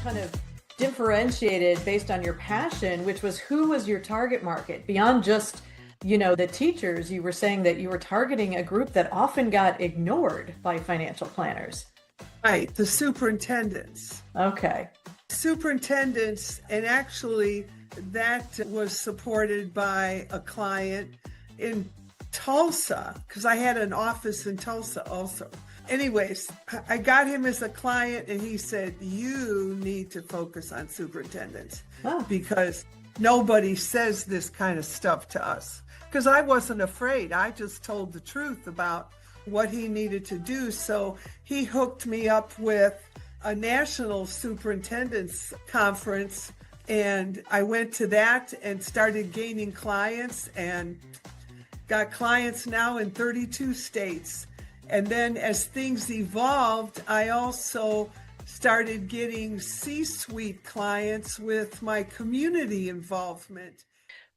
kind of differentiated based on your passion, which was who was your target market beyond just, the teachers. You were saying that you were targeting a group that often got ignored by financial planners. Right, the superintendents. Okay. Superintendents, and actually that was supported by a client in Tulsa, because I had an office in Tulsa also. Anyways, I got him as a client and he said, you need to focus on superintendents because nobody says this kind of stuff to us. Because I wasn't afraid. I just told the truth about what he needed to do. So he hooked me up with a national superintendents conference, and I went to that and started gaining clients and got clients now in 32 states. And then as things evolved, I also started getting C-suite clients with my community involvement.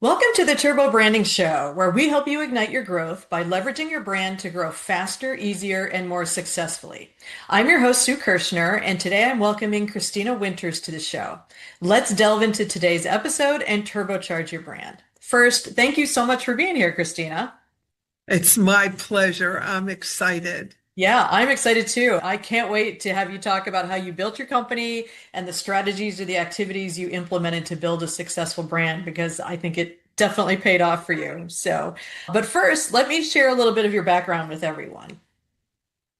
Welcome to the Turbo Branding Show, where we help you ignite your growth by leveraging your brand to grow faster, easier, and more successfully. I'm your host, Sue Kirshner, and today I'm welcoming Christina Winters to the show. Let's delve into today's episode and turbocharge your brand. First, thank you so much for being here, Christina. It's my pleasure. I'm excited. Yeah, I'm excited too. I can't wait to have you talk about how you built your company and the strategies or the activities you implemented to build a successful brand, because I think it definitely paid off for you. But first, let me share a little bit of your background with everyone.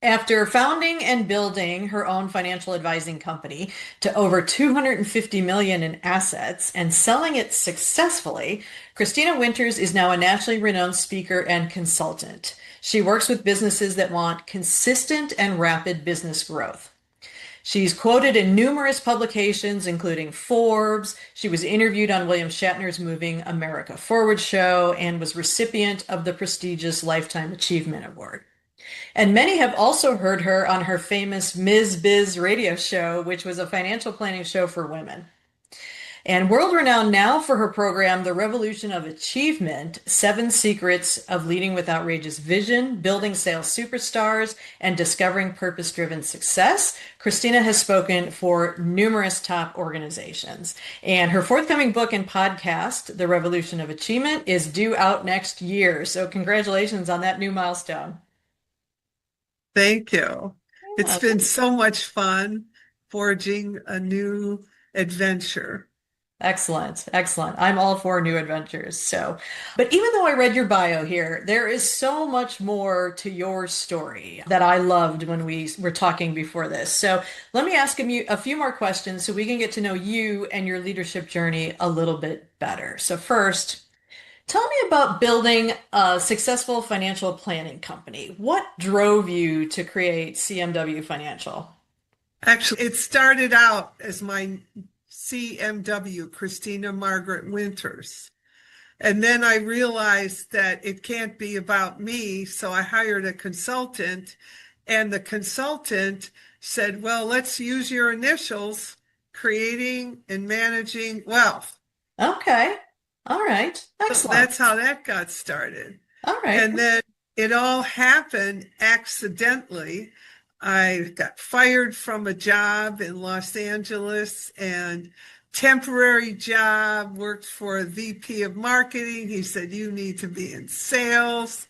After founding and building her own financial advising company to over 250 million in assets and selling it successfully, Christina Winters is now a nationally renowned speaker and consultant. She works with businesses that want consistent and rapid business growth. She's quoted in numerous publications, including Forbes. She was interviewed on William Shatner's Moving America Forward show and was recipient of the prestigious Lifetime Achievement Award. And many have also heard her on her famous Ms. Biz radio show, which was a financial planning show for women. And world-renowned now for her program, The Revolution of Achievement, 7 Secrets of Leading with Outrageous Vision, Building Sales Superstars, and Discovering Purpose-Driven Success, Christina has spoken for numerous top organizations. And her forthcoming book and podcast, The Revolution of Achievement, is due out next year. So congratulations on that new milestone. Thank you. It's been so much fun forging a new adventure. Excellent. Excellent. I'm all for new adventures. But even though I read your bio here, there is so much more to your story that I loved when we were talking before this. So let me ask you a few more questions so we can get to know you and your leadership journey a little bit better. So first, tell me about building a successful financial planning company. What drove you to create CMW Financial? Actually, it started out as my CMW, Christina Margaret Winters. And then I realized that it can't be about me, so I hired a consultant, and the consultant said, well, let's use your initials, creating and managing wealth. Okay. All right. Excellent. So that's how that got started. All right. And then it all happened accidentally. I got fired from a job in Los Angeles and temporary job, worked for a VP of marketing. He said, you need to be in sales.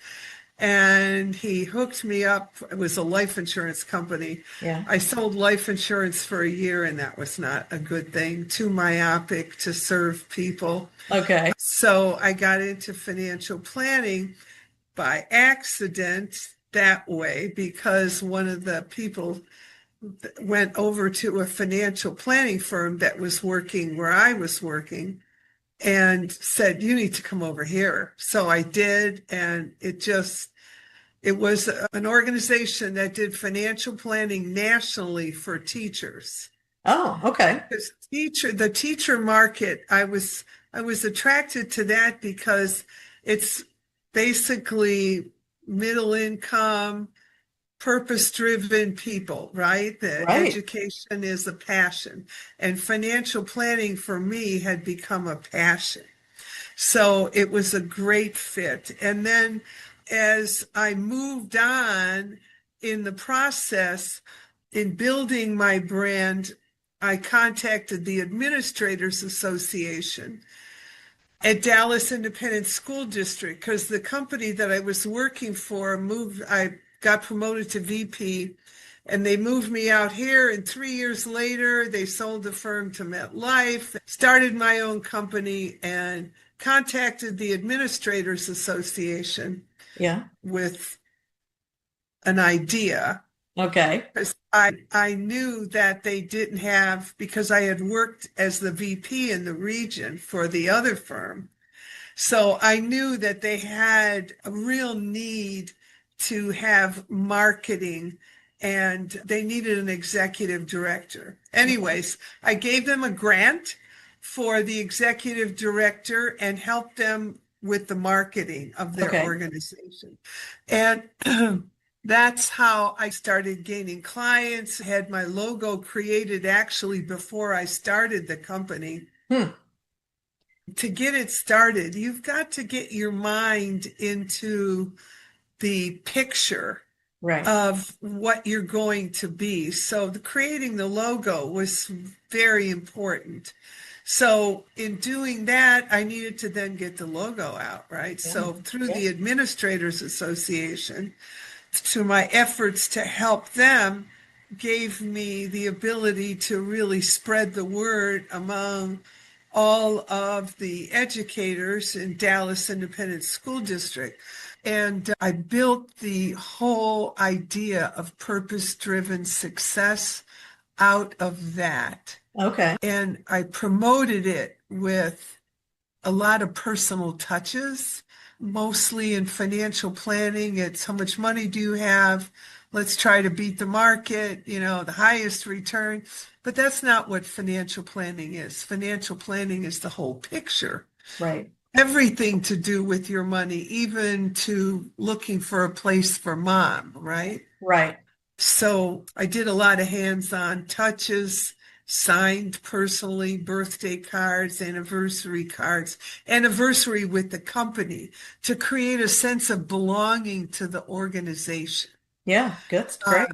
And he hooked me up. It was a life insurance company. Yeah. I sold life insurance for a year, and that was not a good thing. Too myopic to serve people. Okay. So I got into financial planning by accident that way, because one of the people went over to a financial planning firm that was working where I was working and said, you need to come over here. So I did, and it was an organization that did financial planning nationally for teachers. Oh, okay. Because the teacher market, I was attracted to that because it's basically middle income, purpose-driven people, right? That Right. Education is a passion, and financial planning for me had become a passion. So it was a great fit. And then as I moved on in the process in building my brand, I contacted the Administrators Association at Dallas Independent School District because the company that I was working for moved, I got promoted to VP and they moved me out here. And 3 years later, they sold the firm to MetLife, started my own company, and contacted the Administrators Association Yeah. with an idea. Okay. Because I knew that they didn't have, because I had worked as the VP in the region for the other firm. So I knew that they had a real need to have marketing and they needed an executive director. Anyways, I gave them a grant for the executive director and helped them with the marketing of their Okay. organization. And that's how I started gaining clients, had my logo created actually before I started the company. Hmm. To get it started, you've got to get your mind into the picture Right. of what you're going to be. So creating the logo was very important. So in doing that, I needed to then get the logo out, right? Yeah. So through Yeah. the Administrators Association, to my efforts to help them gave me the ability to really spread the word among all of the educators in Dallas Independent School District. And I built the whole idea of purpose-driven success out of that. Okay. And I promoted it with a lot of personal touches, mostly in financial planning. It's how much money do you have? Let's try to beat the market, the highest return. But that's not what financial planning is. Financial planning is the whole picture. Right. Everything to do with your money, even to looking for a place for mom, right? Right. So I did a lot of hands-on touches, signed personally, birthday cards, anniversary with the company to create a sense of belonging to the organization. Yeah. Good. That's Uh, great.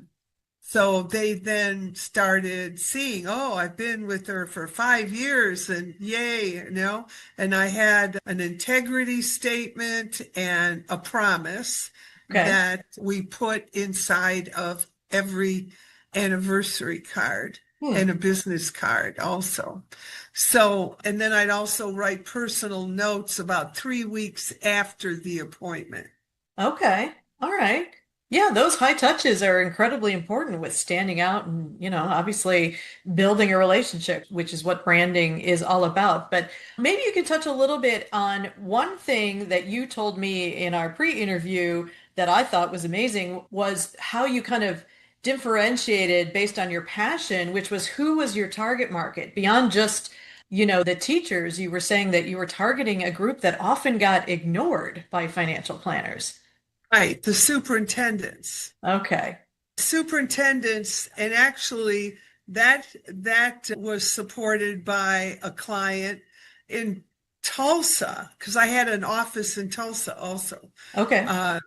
so they then started seeing, oh, I've been with her for 5 years and yay, and I had an integrity statement and a promise Okay. that we put inside of every anniversary card Hmm. and a business card also. So, and then I'd also write personal notes about 3 weeks after the appointment. Okay. All right. Yeah, those high touches are incredibly important with standing out and, obviously building a relationship, which is what branding is all about. But maybe you can touch a little bit on one thing that you told me in our pre-interview that I thought was amazing was how you kind of differentiated based on your passion, which was who was your target market beyond just the teachers. You were saying that you were targeting a group that often got ignored by financial planners. Right, the superintendents. Okay. Superintendents, and actually that was supported by a client in Tulsa, because I had an office in Tulsa also. Okay. Uh,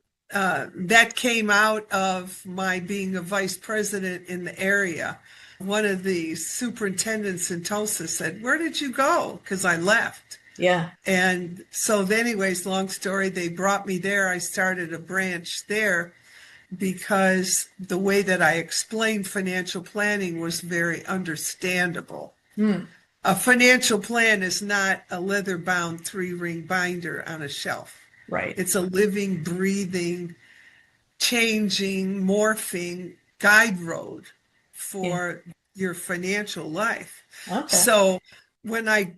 that came out of my being a vice president in the area. One of the superintendents in Tulsa said, "Where did you go?" Because I left. Yeah. And so, anyways, long story, they brought me there. I started a branch there because the way that I explained financial planning was very understandable. Hmm. A financial plan is not a leather bound 3-ring binder on a shelf. Right. It's a living, breathing, changing, morphing guide road Yeah. for your financial life. Okay. So when I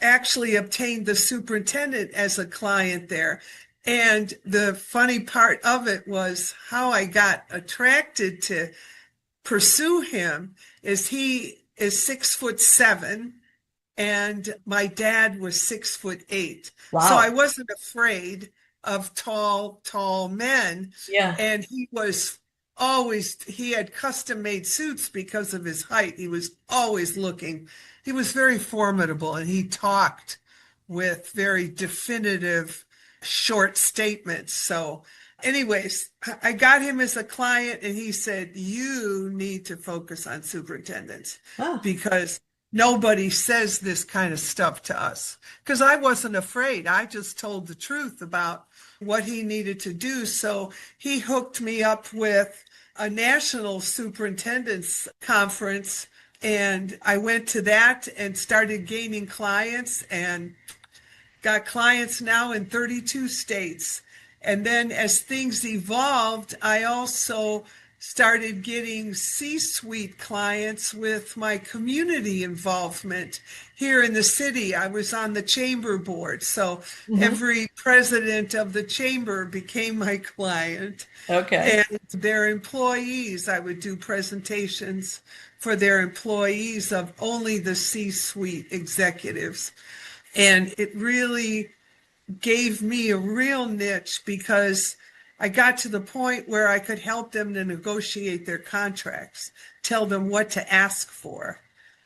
actually obtained the superintendent as a client there, and the funny part of it was how I got attracted to pursue him is he is 6'7" and my dad was 6'8". So I Wow. wasn't afraid of tall men. Yeah. And he had custom made suits because of his height. He was always looking, he was very formidable and he talked with very definitive short statements. So anyways, I got him as a client and he said, you need to focus on superintendents Oh, because nobody says this kind of stuff to us. Because I wasn't afraid. I just told the truth about what he needed to do. So he hooked me up with a national superintendents conference. And I went to that and started gaining clients and got clients now in 32 states. And then as things evolved, I also started getting C-suite clients with my community involvement here in the city. I was on the chamber board, so hmm. every president of the chamber became my client. Okay. And their employees, I would do presentations for their employees of only the C-suite executives. And it really gave me a real niche because I got to the point where I could help them to negotiate their contracts, tell them what to ask for.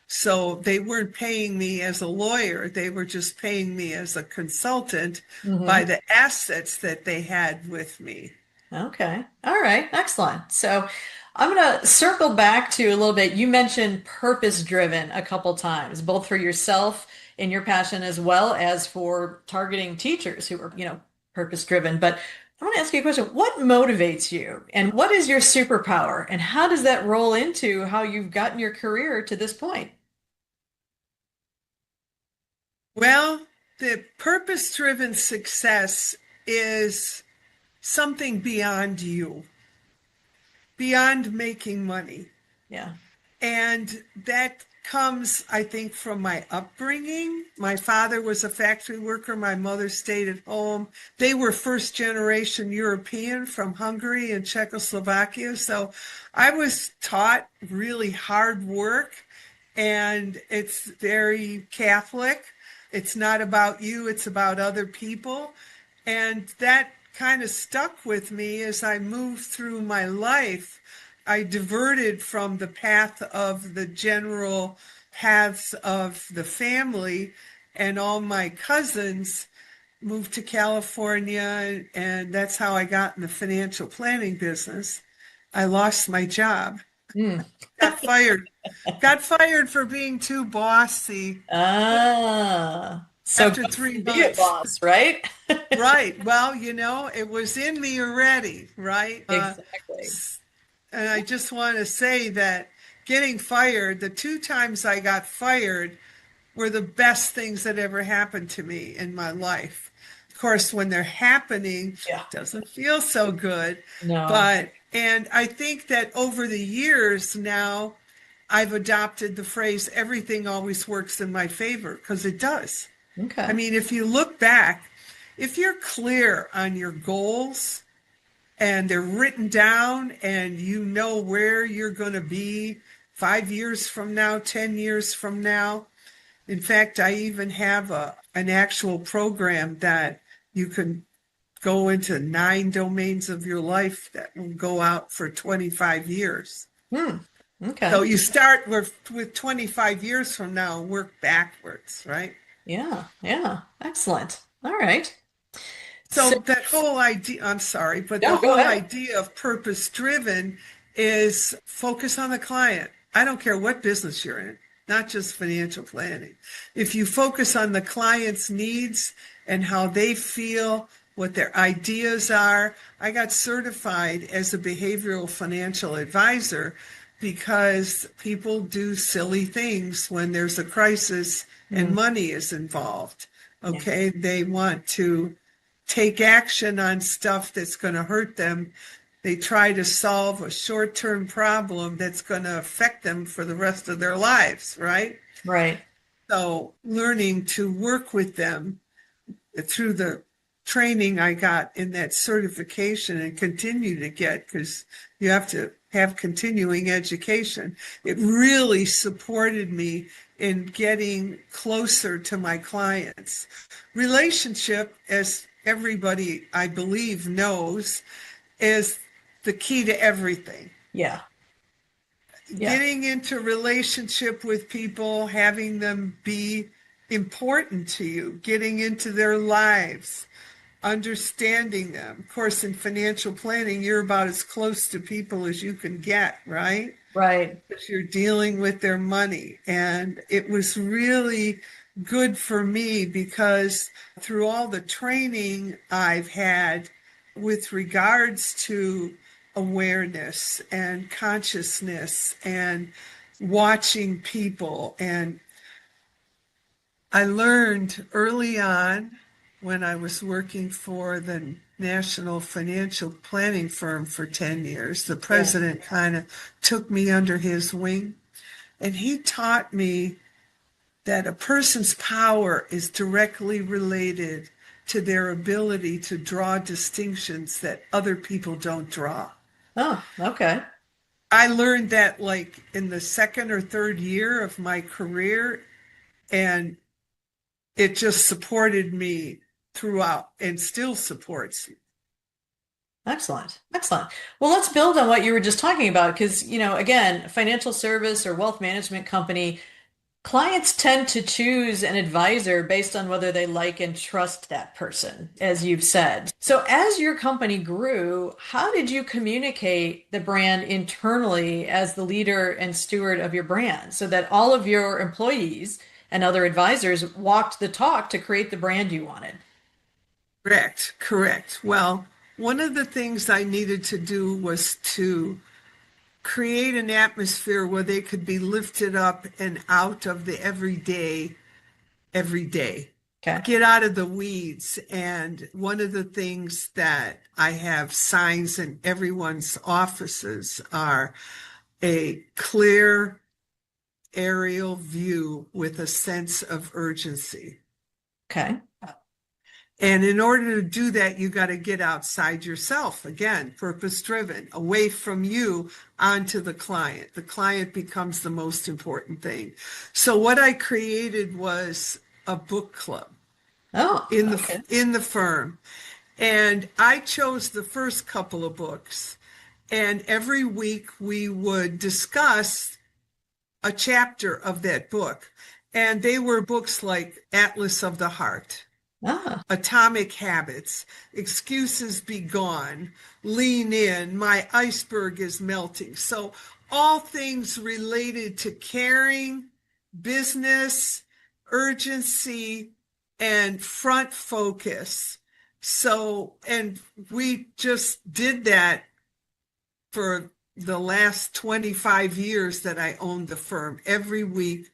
So they weren't paying me as a lawyer, they were just paying me as a consultant by Hmm. the assets that they had with me. Okay. All right. Excellent. So I'm going to circle back to a little bit. You mentioned purpose driven a couple times, both for yourself and your passion as well as for targeting teachers who are, purpose driven. But I want to ask you a question. What motivates you and what is your superpower and how does that roll into how you've gotten your career to this point? Well, the purpose driven success is something beyond you, beyond making money. Yeah. And that comes, I think, from my upbringing. My father was a factory worker. My mother stayed at home. They were first generation European from Hungary and Czechoslovakia. So I was taught really hard work, and it's very Catholic. It's not about you, it's about other people. And that kind of stuck with me as I moved through my life. I diverted from the path of the general paths of the family, and all my cousins moved to California, and that's how I got in the financial planning business. I lost my job, Mm. got fired, got fired for being too bossy So after good to three be a months. boss, right? Right. Well, it was in me already, right? Exactly. And I just want to say that getting fired, the two times I got fired were the best things that ever happened to me in my life. Of course, when they're happening, Yeah. it doesn't feel so good. No. And I think that over the years now, I've adopted the phrase, everything always works in my favor, because it does. I Okay. mean, if you look back, if you're clear on your goals, and they're written down and you know where you're going to be 5 years from now, 10 years from now. In fact, I even have an actual program that you can go into 9 domains of your life that will go out for 25 years. Hmm. So Okay. you start with 25 years from now and work backwards, right? Yeah. Yeah. Excellent. All right. So, So that whole idea, I'm sorry, but the no, go whole ahead. idea of purpose driven is focus on the client. I don't care what business you're in, not just financial planning. If you focus on the client's needs and how they feel, what their ideas are, I got certified as a behavioral financial advisor because people do silly things when there's a crisis and Hmm. money is involved. Yeah. Okay, they want to take action on stuff that's going to hurt them. They try to solve a short term problem that's going to affect them for the rest of their lives, right? Right. So, learning to work with them through the training I got in that certification and continue to get, because you have to have continuing education, it really supported me in getting closer to my clients. Relationship, as everybody I believe knows, is the key to everything. Yeah. Yeah. Getting into relationship with people, having them be important to you, getting into their lives, understanding them. Of course, in financial planning, you're about as close to people as you can get, right? Right. Because you're dealing with their money. And it was really good for me because through all the training I've had with regards to awareness and consciousness and watching people, and I learned early on when I was working for the national financial planning firm for 10 years, the Yeah. president kind of took me under his wing, and he taught me that a person's power is directly related to their ability to draw distinctions that other people don't draw. Oh, okay. I learned that like in the second or third year of my career, and it just supported me throughout and still supports. Excellent. Excellent. Well, let's build on what you were just talking about because, again, financial service or wealth management company, clients tend to choose an advisor based on whether they like and trust that person, as you've said. So, as your company grew, how did you communicate the brand internally as the leader and steward of your brand so that all of your employees and other advisors walked the talk to create the brand you wanted? Correct, correct. Well, one of the things I needed to do was to create an atmosphere where they could be lifted up and out of the every day. Okay. Get out of the weeds. And one of the things that I have signs in everyone's offices are a clear aerial view with a sense of urgency. Okay. And in order to do that, you got to get outside yourself. Again, purpose driven, away from you onto the client. The client becomes the most important thing. So what I created was a book club Oh, in okay. the firm. And I chose the first couple of books. And every week we would discuss a chapter of that book. And they were books like Atlas of the Heart, Ah, Atomic Habits, Excuses Be Gone, Lean In, My Iceberg is Melting. So all things related to caring, business, urgency, and front focus. So, and we just did that for the last 25 years that I owned the firm every week.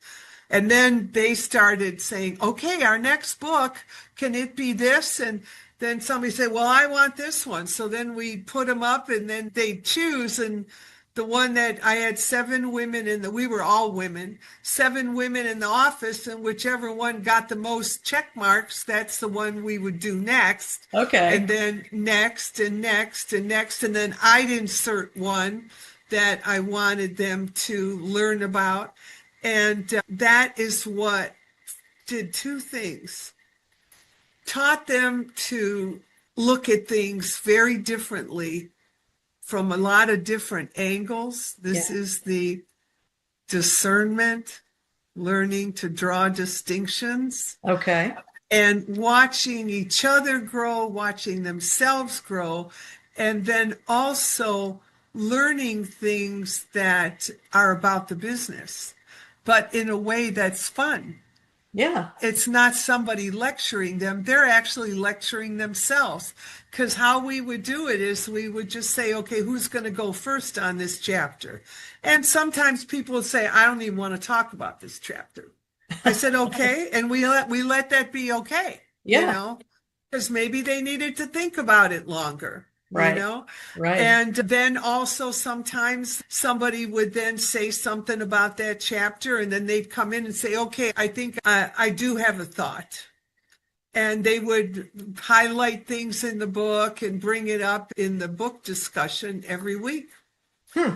And then they started saying, okay, our next book, can it be this? And then somebody said, well, I want this one. So then we put them up and then they choose. And the one that I had seven women we were all women, seven women in the office, and whichever one got the most check marks, that's the one we would do next. And okay. then next and next and next. And then I'd insert one that I wanted them to learn about. And that is what did two things. Taught them to look at things very differently from a lot of different angles. This Yeah. is the discernment, learning to draw distinctions, Okay. and watching each other grow, watching themselves grow, and then also learning things that are about the business, but in a way that's fun. Yeah. It's not somebody lecturing them, they're actually lecturing themselves. Because how we would do it is we would just say, okay, who's going to go first on this chapter? And sometimes people would say, I don't even want to talk about this chapter. I said, okay. And we let that be okay, Yeah. because maybe they needed to think about it longer, you Right. know. Right. And then also sometimes somebody would then say something about that chapter, and then they'd come in and say, okay, I think I do have a thought. And they would highlight things in the book and bring it up in the book discussion every week. Hmm.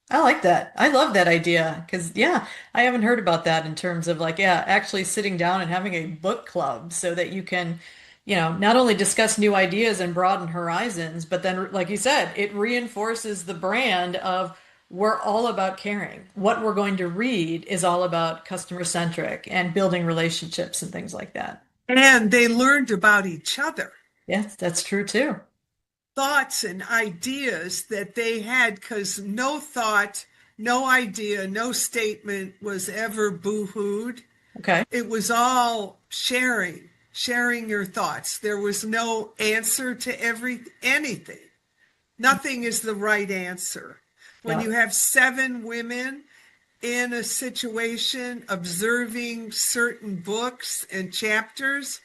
I like that. I love that idea because, yeah, I haven't heard about that in terms of like, yeah, actually sitting down and having a book club so that you can, not only discuss new ideas and broaden horizons, but then, like you said, it reinforces the brand of we're all about caring. What we're going to read is all about customer centric and building relationships and things like that. And they learned about each other. Yes, that's true too. thoughts and ideas that they had, because no thought, no idea, no statement was ever boo-hooed. Okay. It was all sharing your thoughts. There was no answer to anything. Nothing is the right answer. When Yeah. you have seven women in a situation observing certain books and chapters,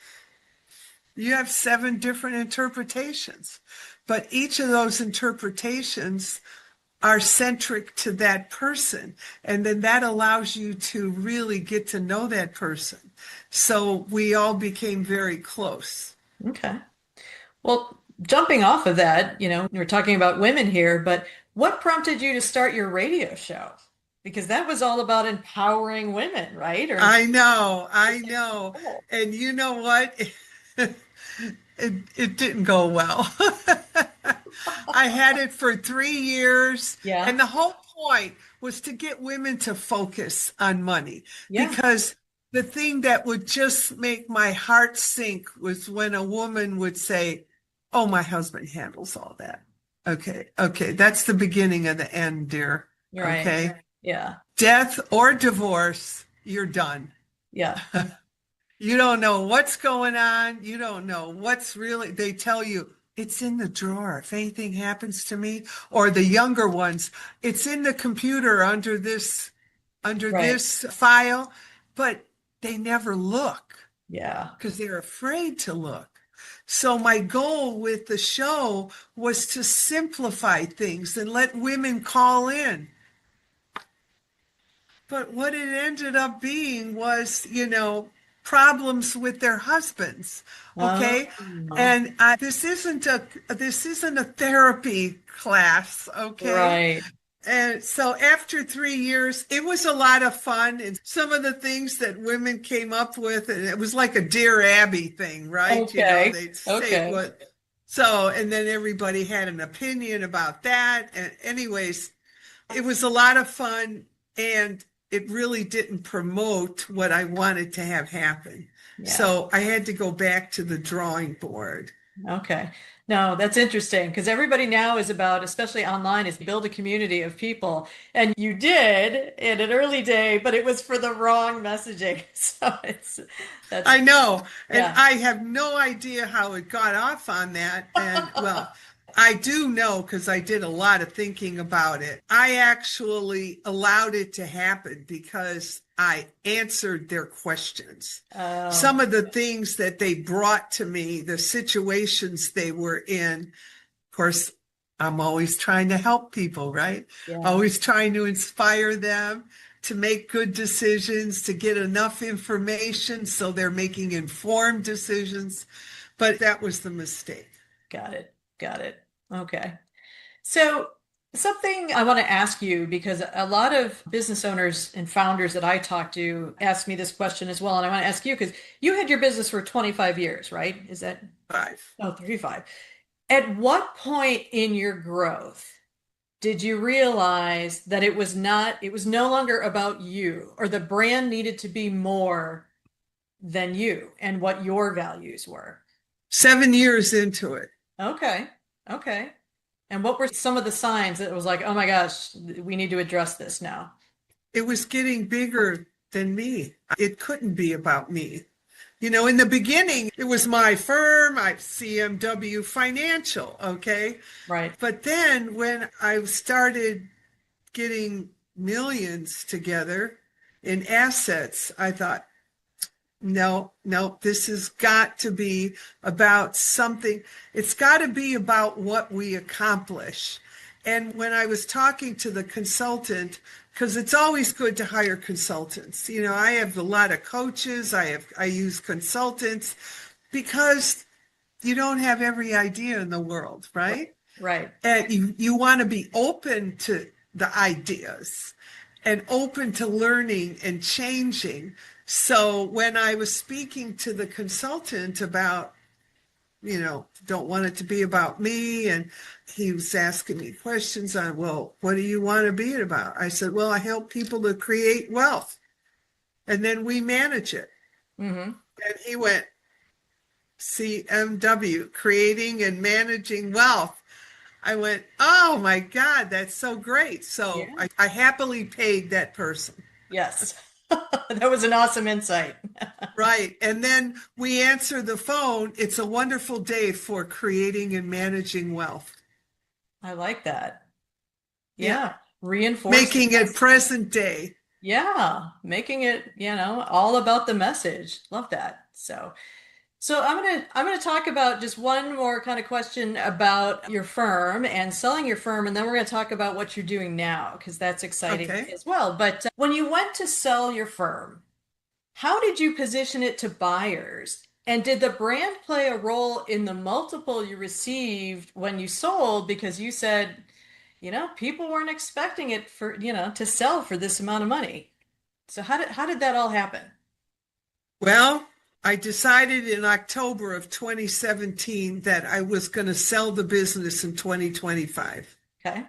you have seven different interpretations. But each of those interpretations are centric to that person. And then that allows you to really get to know that person. So we all became very close. Okay. Well, jumping off of that, we're talking about women here, but what prompted you to start your radio show? Because that was all about empowering women, right? Or I know, the I same know. goal. And you know what? It didn't go well. I had it for 3 years, Yeah. and the whole point was to get women to focus on money, Yeah. because the thing that would just make my heart sink was when a woman would say, "Oh, my husband handles all that." Okay, okay, that's the beginning of the end, dear. You're right. Okay, Yeah. death or divorce, you're done. Yeah. You don't know what's going on. You don't know what's really, they tell you it's in the drawer. If anything happens to me, or the younger ones, it's in the computer under Right. this file, but they never look Yeah. because they're afraid to look. So my goal with the show was to simplify things and let women call in. But what it ended up being was, problems with their husbands. Okay. Oh, And this isn't a therapy class. Okay. right. And so after 3 years, it was a lot of fun. And some of the things that women came up with, and it was like a Dear Abby thing, right? Okay. They'd say Okay. what. So, and then everybody had an opinion about that. And anyways, it was a lot of fun, and it really didn't promote what I wanted to have happen. Yeah. So I had to go back to the drawing board. Okay. No, that's interesting because everybody now is about, especially online, is build a community of people. And you did in an early day, but it was for the wrong messaging. So that's, I know, and yeah. I have no idea how it got off on that. And well, I do know because I did a lot of thinking about it. I actually allowed it to happen because I answered their questions. Oh, Some of the things that they brought to me, the situations they were in, of course, I'm always trying to help people, right? yeah. Always trying to inspire them to make good decisions, to get enough information so they're making informed decisions. But that was the mistake. Got it. Got it. Okay. So, something I want to ask you because a lot of business owners and founders that I talk to ask me this question as well. And I want to ask you because you had your business for 25 years, right? Is that, Five. oh, 35. At what point in your growth did you realize that it was no longer about you, or the brand needed to be more than you and what your values were? 7 years into it. Okay. Okay. And what were some of the signs that it was like, oh my gosh, we need to address this now? It was getting bigger than me. It couldn't be about me. In the beginning, it was my firm, I CMW Financial, okay? Right. But then when I started getting millions together in assets, I thought, no, no, this has got to be about something. It's got to be about what we accomplish. And when I was talking to the consultant, because it's always good to hire consultants. I have a lot of coaches. I use consultants because you don't have every idea in the world, Right. right? Right. And you want to be open to the ideas and open to learning and changing. So when I was speaking to the consultant about, don't want it to be about me, and he was asking me questions on, well, what do you want to be it about? I said, well, I help people to create wealth, and then we manage it. Hmm. And he went, CMW, Creating and Managing Wealth. I went, oh my God, that's so great. So Yeah. I happily paid that person. Yes. That was an awesome insight. Right. And then we answer the phone. It's a wonderful day for creating and managing wealth. I like that. Yeah. Yeah. Reinforce the Making it message. present day. Yeah. Making it, all about the message. Love that. So I'm gonna talk about just one more kind of question about your firm and selling your firm, and then we're gonna talk about what you're doing now, because that's exciting Okay. as well. But when you went to sell your firm, how did you position it to buyers? And did the brand play a role in the multiple you received when you sold? Because you said, people weren't expecting it to sell for this amount of money. So how did that all happen? Well, I decided in October of 2017 that I was going to sell the business in 2025. Okay.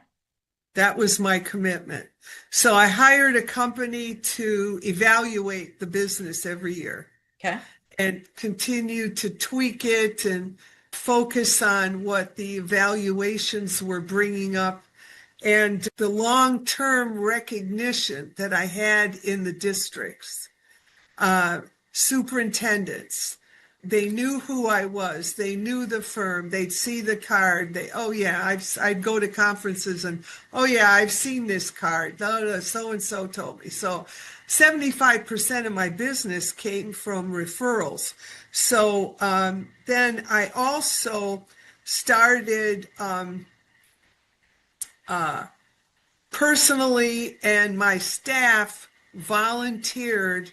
That was my commitment. So I hired a company to evaluate the business every year Okay. and continue to tweak it and focus on what the evaluations were bringing up and the long-term recognition that I had in the districts. uh, Superintendents. They knew who I was. They knew the firm. They'd see the card. Oh yeah, I'd go to conferences and, oh yeah, I've seen this card. So and so told me. So 75% of my business came from referrals. So then I also started personally, and my staff volunteered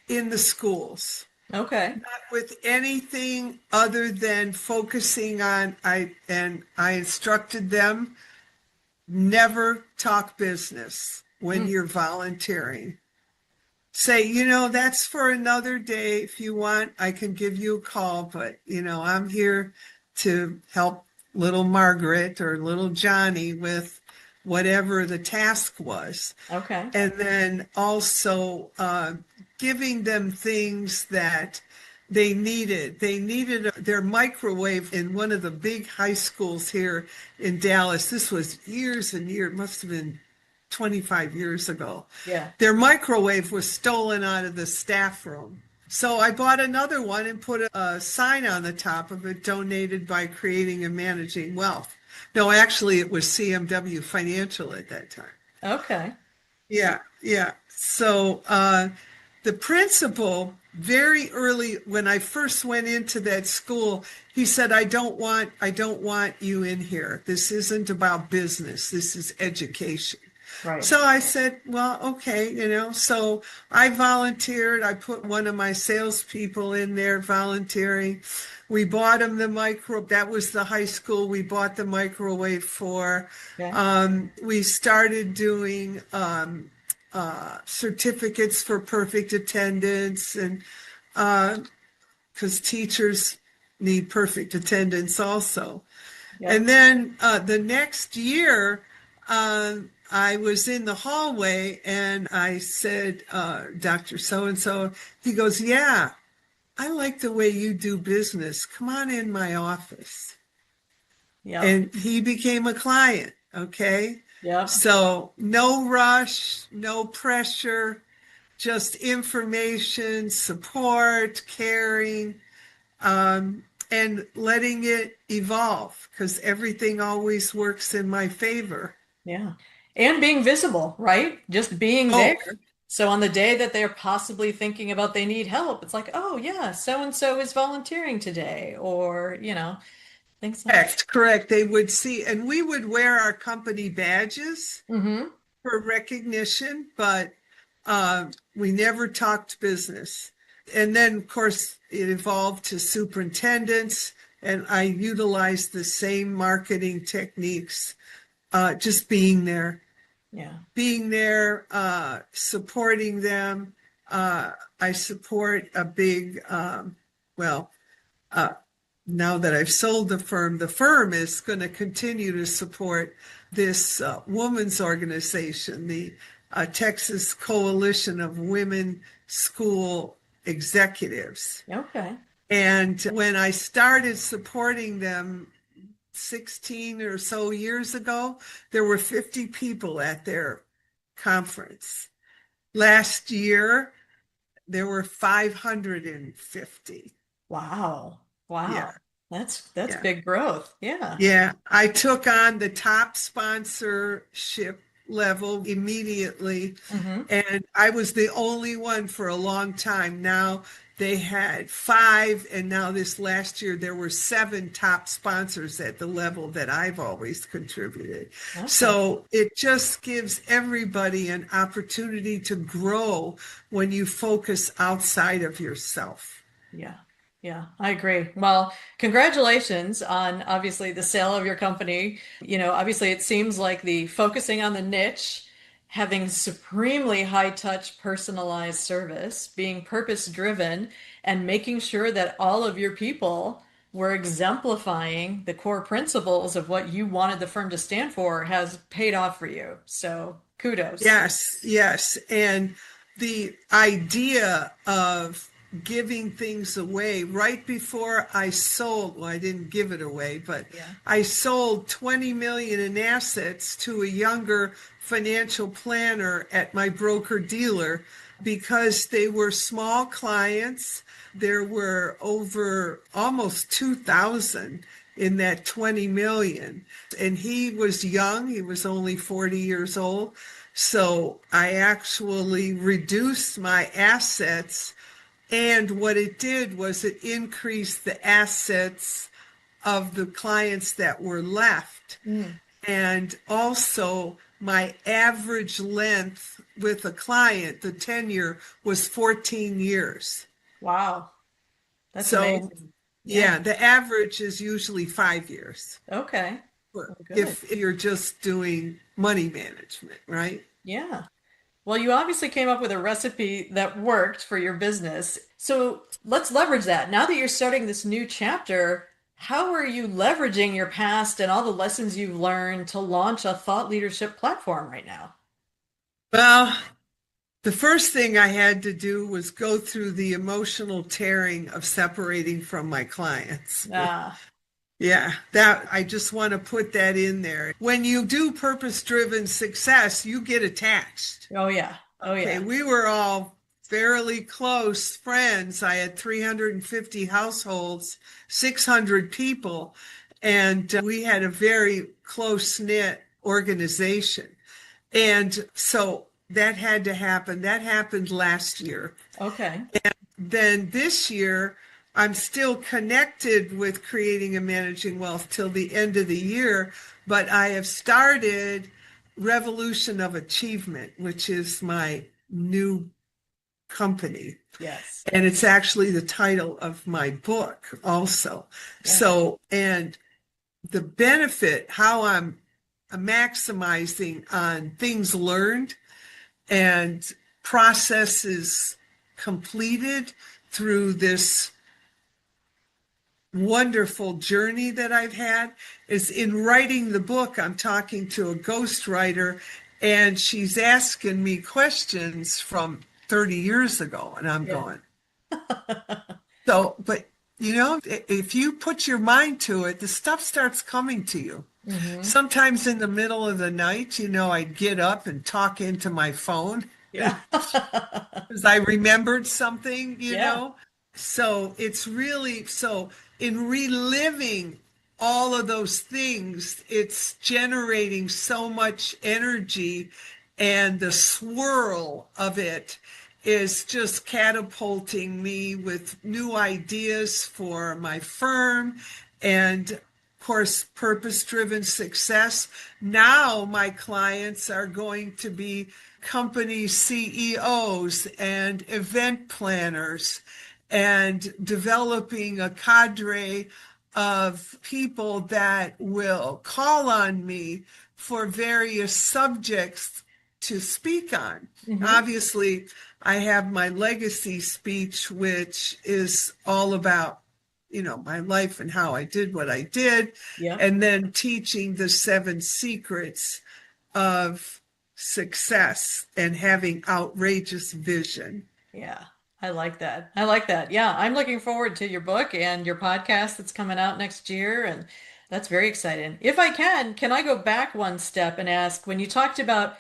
in the schools, Okay. not with anything other than focusing on I instructed them, never talk business when Mm, you're volunteering. Say, that's for another day. If you want, I can give you a call, but I'm here to help little Margaret or little Johnny with whatever the task was. okay. And then also giving them things that they needed. They needed their microwave in one of the big high schools here in Dallas. This was years and years, must have been 25 years ago. Yeah. Their microwave was stolen out of the staff room. So I bought another one and put a sign on the top of it, donated by Creating and Managing Wealth. No, actually, it was CMW Financial at that time. Okay. Yeah, yeah. So the principal, very early when I first went into that school, he said, I don't want you in here. This isn't about business. This is education. Right. So I said, well, okay, So I volunteered. I put one of my salespeople in there volunteering. We bought him the micro. That was the high school we bought the microwave for. Okay. We started doing certificates for perfect attendance, and because teachers need perfect attendance also. And Yep. then the next year, I was in the hallway and I said, Dr. So and so, he goes, yeah, I like the way you do business. Come on in my office. Yep. And he became a client. Okay. Yep. So no rush, no pressure, just information, support, caring, and letting it evolve because everything always works in my favor. Yeah. And being visible, right? Just being there. Oh, So on the day that they're possibly thinking about they need help, it's like, oh yeah, so and so is volunteering today, or things like that. correct, correct. They would see, and we would wear our company badges Mm-hmm. for recognition, but we never talked business. And then, of course, it evolved to superintendents, and I utilized the same marketing techniques, just Yeah. being there, supporting them. I support a big, well, uh, now that I've sold the firm is going to continue to support this women's organization, the Texas Coalition of Women School Executives. Okay. And when I started supporting them 16 or so years ago, there were 50 people at their conference. Last year, there were 550. Wow. Yeah, Wow. That's yeah. big growth. Yeah. Yeah, I took on the top sponsorship level immediately, Hmm. and I was the only one for a long time. Now they had five, and now this last year there were seven top sponsors at the level that I've always contributed. Okay. So it just gives everybody an opportunity to grow when you focus outside of yourself. Yeah. Yeah, I agree. Well, congratulations on obviously the sale of your company. Obviously it seems like the focusing on the niche, having supremely high touch personalized service, being purpose driven, and making sure that all of your people were exemplifying the core principles of what you wanted the firm to stand for has paid off for you. So kudos. Yes, yes. And the idea of giving things away right before I sold, well, I didn't give it away, but Yeah. I sold 20 million in assets to a younger financial planner at my broker dealer because they were small clients. There were over almost 2,000 in that 20 million. And he was young, he was only 40 years old. So I actually reduced my assets. And what it did was it increased the assets of the clients that were left. Mm. And also, my average length with a client, the tenure was 14 years. Wow. That's So, amazing. Yeah. yeah, the average is usually 5 years Okay. Well, good. if you're just doing money management, right? Yeah. Well, you obviously came up with a recipe that worked for your business. So let's leverage that. Now that you're starting this new chapter, how are you leveraging your past and all the lessons you've learned to launch a thought leadership platform right now? Well, the first thing I had to do was go through the emotional tearing of separating from my clients. Ah, Yeah, that I just want to put that in there. When you do purpose-driven success, you get attached. oh yeah. Oh Okay, yeah. we were all fairly close friends. I had 350 households, 600 people, and we had a very close-knit organization. And so that had to happen. That happened last year. Okay. Then this year, I'm still connected with creating and managing wealth till the end of the year, but I have started Revolution of Achievement, which is my new company. Yes. And it's actually the title of my book also. Yeah. So, and the benefit, how I'm maximizing on things learned and processes completed through this wonderful journey that I've had is in writing the book. I'm talking to a ghostwriter and she's asking me questions from 30 years ago. And I'm Yeah. going, so, but if you put your mind to it, the stuff starts coming to you. Hmm. Sometimes in the middle of the night, I'd get up and talk into my phone Yeah. because I remembered something. Yeah. So it's really so in reliving all of those things, it's generating so much energy, and the swirl of it is just catapulting me with new ideas for my firm and of course, purpose driven success. Now, my clients are going to be company CEOs and event planners and developing a cadre of people that will call on me for various subjects to speak on. Hmm. Obviously, I have my legacy speech, which is all about my life and how I did what I did, Yep. and then teaching the seven secrets of success and having outrageous vision. Yeah. I like that. I like that. Yeah, I'm looking forward to your book and your podcast that's coming out next year, and that's very exciting. If I can I go back one step and ask, when you talked about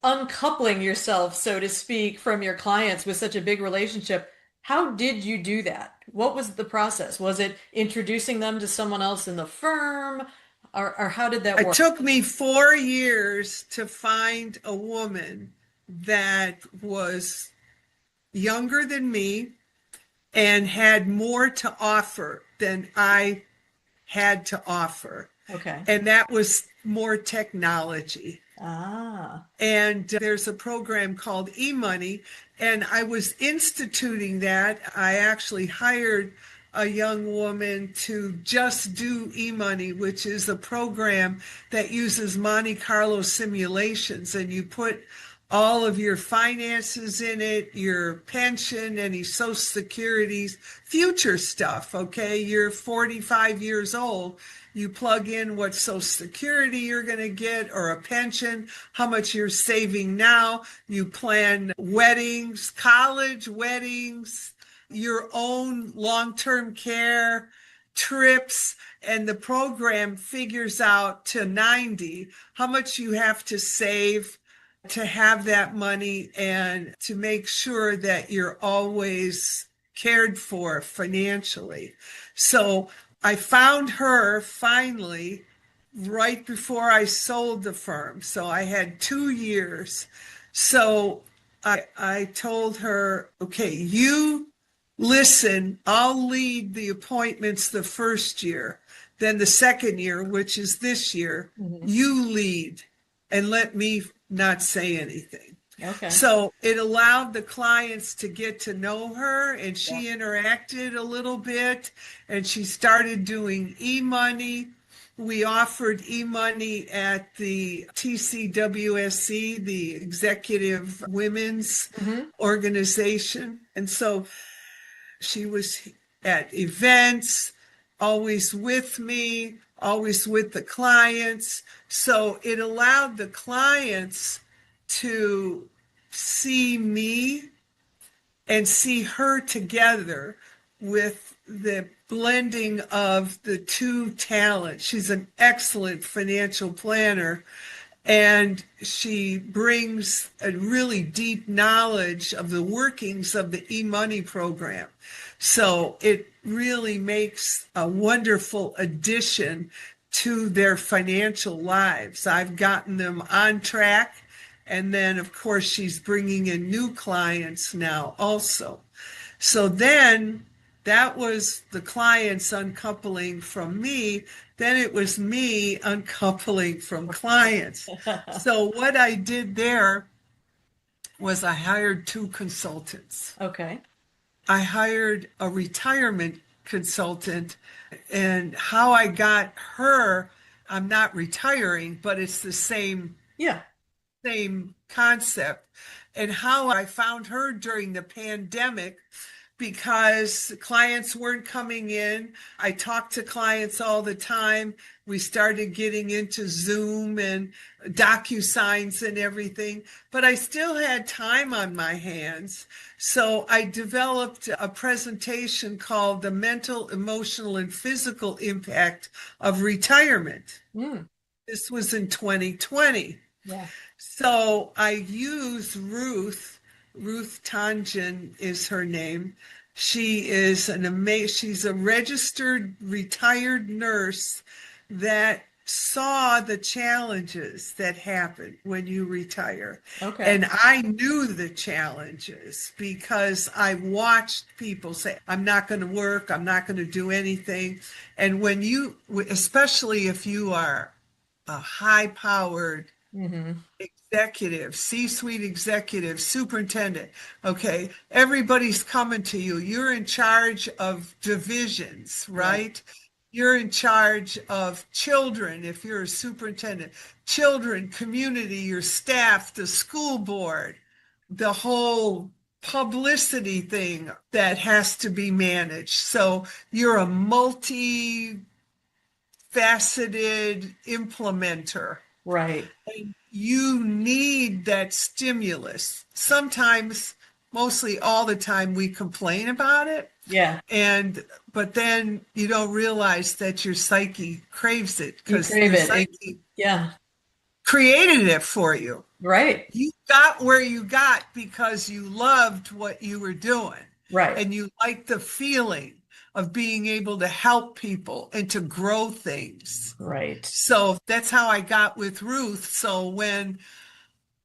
uncoupling yourself, so to speak, from your clients with such a big relationship, how did you do that? What was the process? Was it introducing them to someone else in the firm, or how did that It work? took me 4 years to find a woman that was younger than me and had more to offer than I had to offer. Okay. And that was more technology. Ah. And there's a program called eMoney, and I was instituting that. I actually hired a young woman to just do eMoney, which is a program that uses Monte Carlo simulations, and you put all of your finances in it, your pension, any social securities, future stuff. Okay, you're 45 years old, you plug in what social security you're going to get or a pension, how much you're saving now. You plan weddings, college weddings, your own long-term care, trips, and the program figures out to 90 how much you have to save to have that money and to make sure that you're always cared for financially. So I found her finally right before I sold the firm. So I had 2 years. So I told her, okay, you listen, I'll lead the appointments the first year. Then the second year, which is this year, Mhm. you lead and let me not say anything. Okay. So it allowed the clients to get to know her, and Yeah. she interacted a little bit, and she started doing e-money. We offered e-money at the TCWSC, the Executive Women's Hmm. Organization. And so she was at events, always with me, always with the clients. So it allowed the clients to see me and see her together with the blending of the two talents. She's an excellent financial planner, and she brings a really deep knowledge of the workings of the e-money program. So it really makes a wonderful addition to their financial lives. I've gotten them on track. And then, of course, she's bringing in new clients now also. So then that was the clients uncoupling from me. Then it was me uncoupling from clients. So what I did there was I hired two consultants. Okay. I hired a retirement consultant, and how I got her, I'm not retiring, but it's the Yeah. same concept. And how I found her during the pandemic, because clients weren't coming in. I talked to clients all the time. We started getting into Zoom and DocuSigns and everything, but I still had time on my hands. So I developed a presentation called The Mental, Emotional, and Physical Impact of Retirement. Mm. This was in 2020. Yeah. So I use Ruth Tangen is her name. She is she's a registered retired nurse that saw the challenges that happen when you retire. Okay. And I knew the challenges because I watched people say, I'm not going to work, I'm not going to do anything. And when you, especially if you are a high powered Hmm. executive, C-suite executive, superintendent. Okay, everybody's coming to you. You're in charge of divisions, Right. right? You're in charge of children if you're a superintendent, children, community, your staff, the school board, the whole publicity thing that has to be managed. So you're a multi faceted implementer. Right. You need that stimulus. Sometimes mostly all the time we complain about it. Yeah. And but then you don't realize that your psyche craves it You because crave your it. psyche Yeah. created it for you. Right. You got where you got because you loved what you were doing Right. and you liked the feeling of being able to help people and to grow things. Right. So that's how I got with Ruth. So when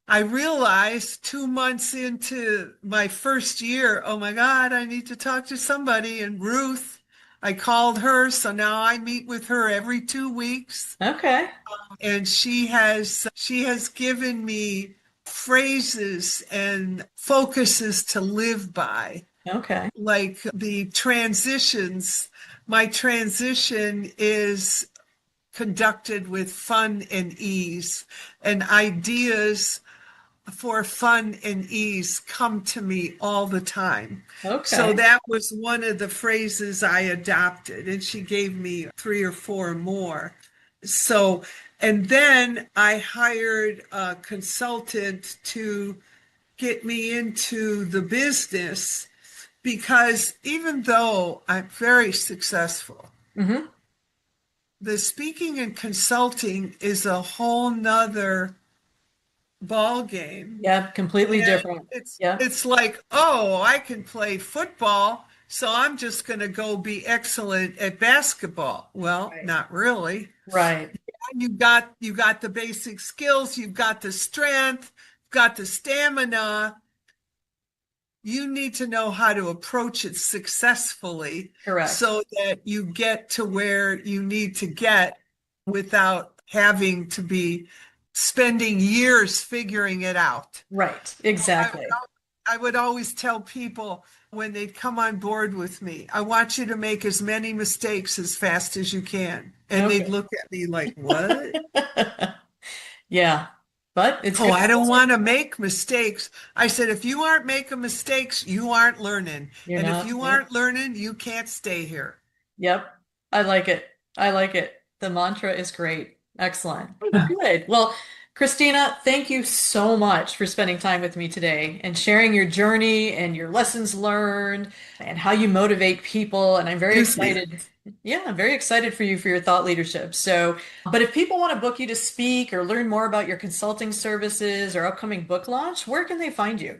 I realized 2 months into my first year, oh my God, I need to talk to somebody. And Ruth, I called her. So now I meet with her every 2 weeks. Okay. And she has given me phrases and focuses to live by, Okay. like the transitions. My transition is conducted with fun and ease, and ideas for fun and ease come to me all the time. So Okay. that was one of the phrases I adopted, and she gave me three or four more. So, and then I hired a consultant to get me into the business because even though I'm very successful, Hmm. the speaking and consulting is a whole nother ball game. Yeah. Completely And different. it's Yeah. it's like, oh, I can play football, so I'm just going to go be excellent at basketball. Well, Right. not really. Right. You got the basic skills, you've got the strength, you've got the stamina. You need to know how to approach it successfully Correct. so that you get to where you need to get without having to be spending years figuring it out. Right. I, Exactly. I would always tell people when they'd come on board with me, I want you to make as many mistakes as fast as you can. And they'd Okay. look at me like, what? Yeah. But it's Oh, good. I don't want to make mistakes. I said, if you aren't making mistakes, you aren't learning. You're And if not. you Yep. aren't learning, you can't stay here. Yep. I like it. I like it. The mantra is great. Excellent. Good. Well, Christina, thank you so much for spending time with me today and sharing your journey and your lessons learned and how you motivate people. And I'm very Excuse me. excited. Yeah, I'm very excited for you for your thought leadership. So, but if people want to book you to speak or learn more about your consulting services or upcoming book launch, where can they find you?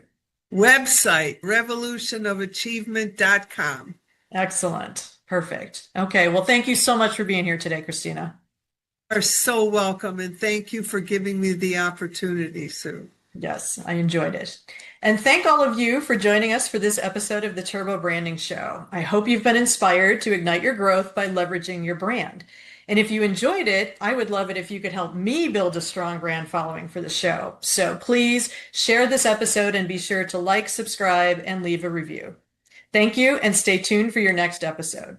Website, revolutionofachievement.com. Excellent. Perfect. Okay. Well, thank you so much for being here today, Christina. Are so welcome. And thank you for giving me the opportunity, Sue. Yes, I enjoyed it. And thank all of you for joining us for this episode of the Turbo Branding Show. I hope you've been inspired to ignite your growth by leveraging your brand. And if you enjoyed it, I would love it if you could help me build a strong brand following for the show. So please share this episode and be sure to like, subscribe, and leave a review. Thank you, and stay tuned for your next episode.